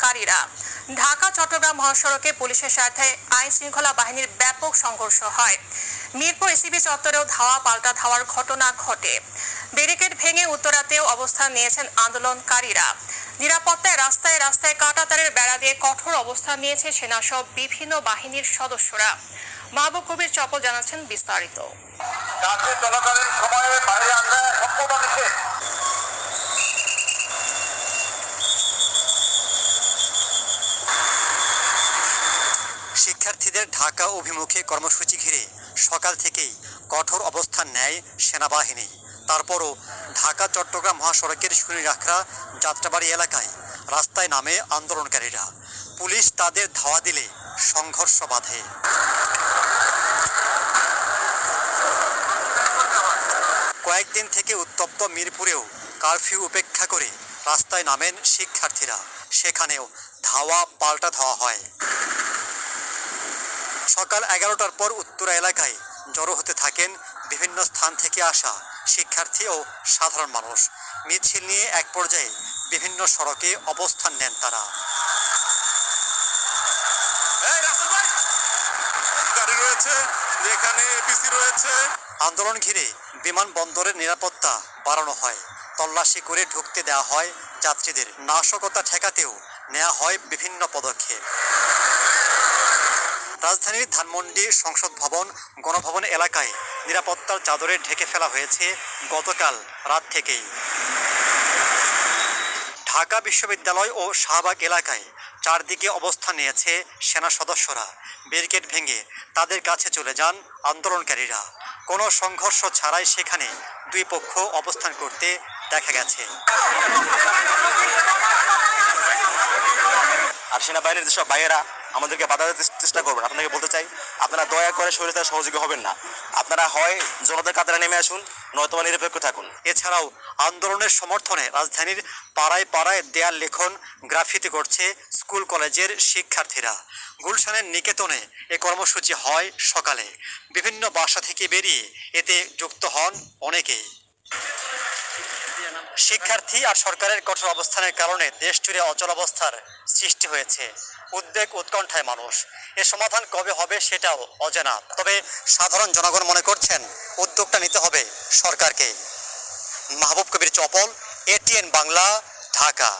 আন্দোলনকারীরা। ঢাকা চট্টগ্রাম মহাসড়কে পুলিশের সাথে আইন শৃঙ্খলা বাহিনীর ব্যাপক সংঘর্ষ হয়। মিরপুর এসিবি চত্বরেও ধাওয়া পাল্টা ধাওয়ার ঘটনা ঘটে। ব্যারিকেড ভেঙে উত্তরাতেও অবস্থান নিয়েছেন আন্দোলনকারীরা। নিরাপত্তায় রাস্তায় রাস্তায় কাঁটাতারের বেড়া দিয়ে কঠোর অবস্থান নিয়েছে সেনাসহ বিভিন্ন বাহিনীর সদস্যরা। মাহবুব কবির চপল জানাচ্ছেন বিস্তারিত। শিক্ষার্থীদের ঢাকা অভিমুখে কর্মসূচি ঘিরে সকাল থেকেই কঠোর অবস্থান নেয় সেনাবাহিনী। তারপরও ঢাকা চট্টগ্রাম মহাসড়কের শনিরাখড়া যাত্রাবাড়ি এলাকায় রাস্তায় নামে আন্দোলনকারীরা। পুলিশ তাদের ধাওয়া দিলে সংঘর্ষ বাধে। কয়েকদিন থেকে উত্তপ্ত মিরপুরেও কারফিউ উপেক্ষা করে রাস্তায় নামেন শিক্ষার্থীরা। সেখানেও ধাওয়া পাল্টা ধাওয়া হয়। সকাল 11টার পর উত্তরা এলাকায় জড়ো হতে থাকেন বিভিন্ন স্থান থেকে আসা শিক্ষার্থী ও সাধারণ মানুষ। মিছিল নিয়ে এক পর্যায়ে বিভিন্ন সড়কে অবস্থান নেন তারা। আন্দোলন ঘিরে বিমানবন্দরের নিরাপত্তা বাড়ানো হয়। তল্লাশি করে ঢুকতে দেওয়া হয় যাত্রীদের। নাশকতা ঠেকাতেও নেওয়া হয় বিভিন্ন পদক্ষেপ। রাজধানীর ধানমন্ডি সংসদ ভবন, গণভবন এলাকায় নিরাপত্তার চাদরে ঢেকে ফেলা হয়েছে গতকাল রাত থেকেই। ঢাকা বিশ্ববিদ্যালয় ও শাহবাগ এলাকায় চারদিকে অবস্থান নিয়েছে সেনা সদস্যরা। ব্যারিকেড ভেঙে তাদের কাছে চলে যান আন্দোলনকারীরা। কোনো সংঘর্ষ ছাড়াই সেখানে দুই পক্ষ অবস্থান করতে দেখা গেছে। আর সেনাবাহিনীর যেসব ভাইয়েরা আমাদেরকে বাধা দিতে চেষ্টা করবেন, আপনাকে বলতে চাই, আপনারা দয়া করে স্বৈরাচার সহযোগী হবেন না। আপনারা হয় জনতার কাতারে নেমে আসুন, নয়তো নিরপেক্ষ থাকুন। এছাড়াও আন্দোলনের সমর্থনে রাজধানীর পাড়ায় পাড়ায় দেয়াল লেখন, গ্রাফিতি করছে স্কুল কলেজের শিক্ষার্থীরা। গুলশানের নিকেতনে এ কর্মসূচি হয় সকালে। বিভিন্ন বাসা থেকে বেরিয়ে এতে যুক্ত হন অনেকেই। শিক্ষার্থী আর সরকারের কঠোর অবস্থানের কারণে দেশ জুড়ে অচলাবস্থার সৃষ্টি হয়েছে। উদ্বেগ উৎকণ্ঠায় মানুষ। এর সমাধান কবে হবে সেটাও অজানা। তবে সাধারণ জনগণ মনে করছেন উদ্যোগটা নিতে হবে সরকারকে। মাহবুব কবির চপল, এটিএন বাংলা, ঢাকা।